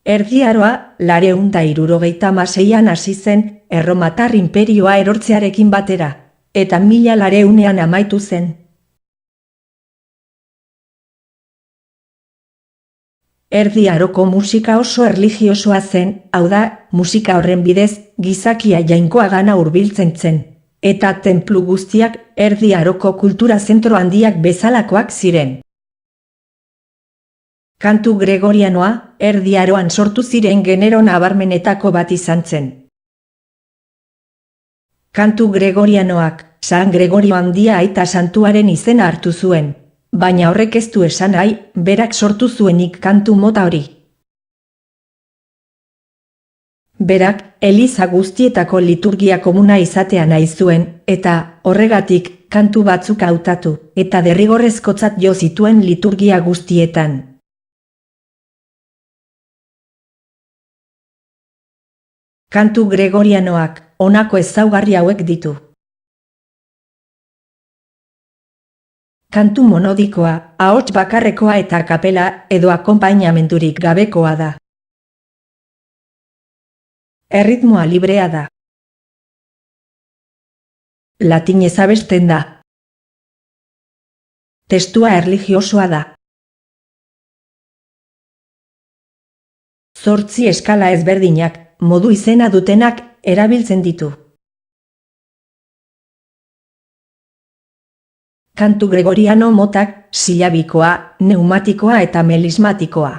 Erdi Aroa 976an hasi zen Erromatar inperioa erortzearekin batera, eta 1200ean amaitu zen. Erdi Aroko musika oso erlijiosoa zen, hau da, musika horren bidez, gizakia jainkoagana hurbiltzen zen, eta tenplu guztiak Erdi Aroko kultura zentro handiak bezalakoak ziren. Kantu gregorianoa, Erdi Aroan sortu ziren genero nabarmenetako bat izan zen. Kantu gregorianoak, San Gregorio Handia aita santuaren izena hartu zuen, baina horrek ez du esan nahi, berak sortu zuenik kantu mota hori. Berak, eliza guztietako liturgia komuna izatea nahi zuen, eta, horregatik, kantu batzuk hautatu, eta derrigorrezkotzat jo zituen liturgia guztietan. Kantu gregorianoak, honako ezaugarri hauek ditu. Kantu monodikoa, ahots bakarrekoa eta kapela edo akonpainamendurik gabekoa da. Erritmoa librea da. Latinez abesten da. Testua erlijiosoa da. 8 eskala ezberdinak, modu izena dutenak, erabiltzen ditu. Kantu gregoriano motak, silabikoa, neumatikoa eta melismatikoa.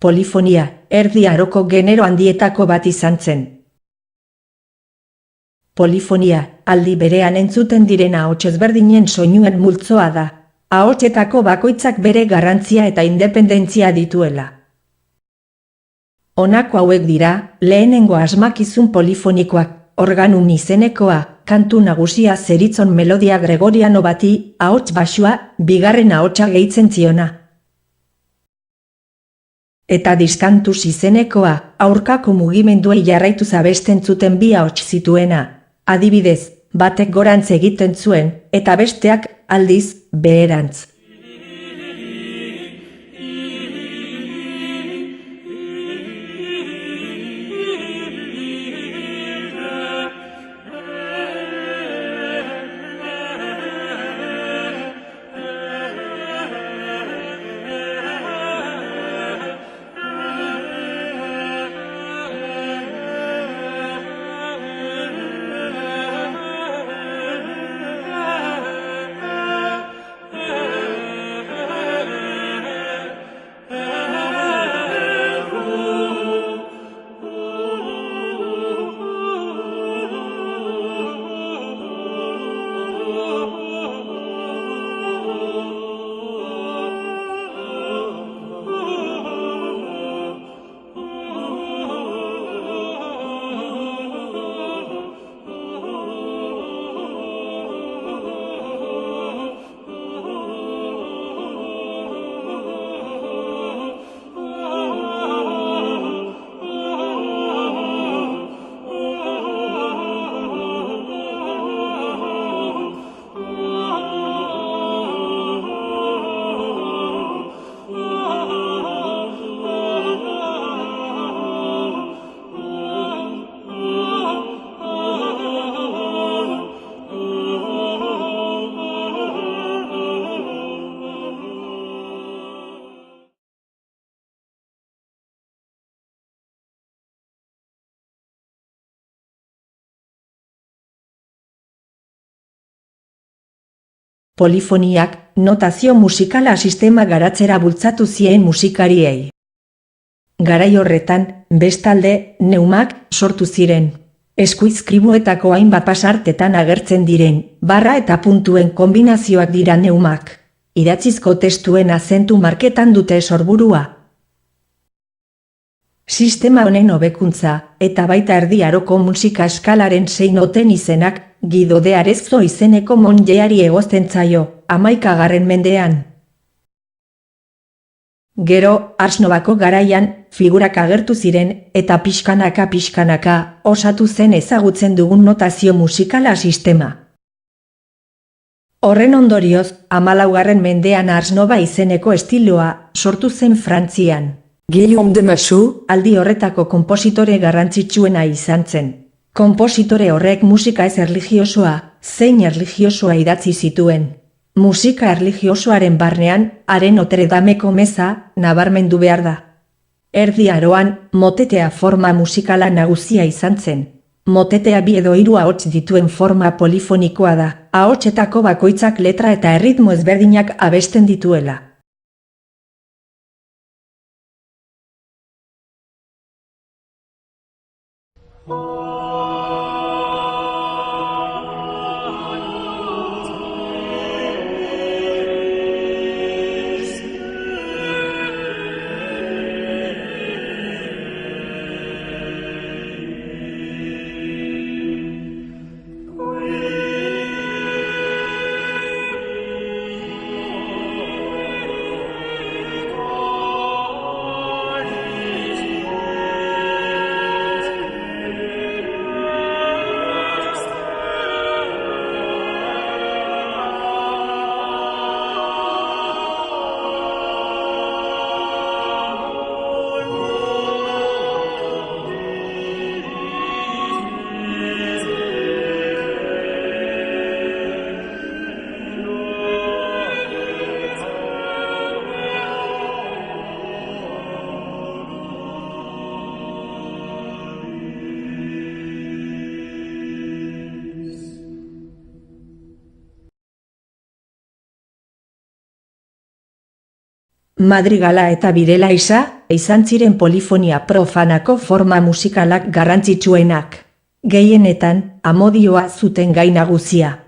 Polifonia, Erdi Aroko genero handietako bat izan zen. Polifonia, aldi berean entzuten diren ahots ezberdinen soinuen multzoa da, ahotsetako bakoitzak bere garrantzia eta independentzia dituela. Honako hauek dira, lehenengo asmakizun polifonikoak, organum izenekoa, kantu nagusia zeritzon melodia gregoriano bati, ahots baxua, bigarren ahotsa gehitzen ziona. Eta diskantus izenekoa, aurkako mugimenduei jarraituz abesten zuten bi ahots zituena. Adibidez, batek gorantz egiten zuen, eta besteak, aldiz, beherantz. polifoniak, notazio musikala sistema garatzera bultzatu zien musikariei. Garai horretan, bestalde, neumak sortu ziren. Eskuizkribuetako hainbat pasartetan agertzen diren, barra eta puntuen kombinazioak dira neumak. Idatzizko testuen azentu marketan dute sorburua. Sistema honen hobekuntza, eta baita Erdi Aroko musika eskalaren 6 noten izenak, Guido de Arezzo izeneko monjeari egozten zaio, 11. mendean. Gero, Ars Novako garaian, figurak agertu ziren, eta pixkanaka osatu zen ezagutzen dugun notazio musikala sistema. Horren ondorioz, 14. mendean Ars Nova izeneko estiloa sortu zen Frantzian. Guillaume de Machaut aldi horretako konpositore garrantzitsuena izan zen. Konpositore horrek musika ez erlijiosoa, zein erlijiosoa idatzi zituen. Musika erlijiosoaren barnean, haren Notre Dameko meza, nabarmendu behar da. Erdi Aroan, motetea forma musikala nagusia izan zen. Motetea 2 edo 3 ahots dituen forma polifonikoa da, ahotsetako bakoitzak letra eta erritmo ezberdinak abesten dituela. Madrigala eta birelaisa, izan ziren polifonia profanako forma musikalak garrantzitsuenak. Gehienetan, amodioa zuten gai nagusia.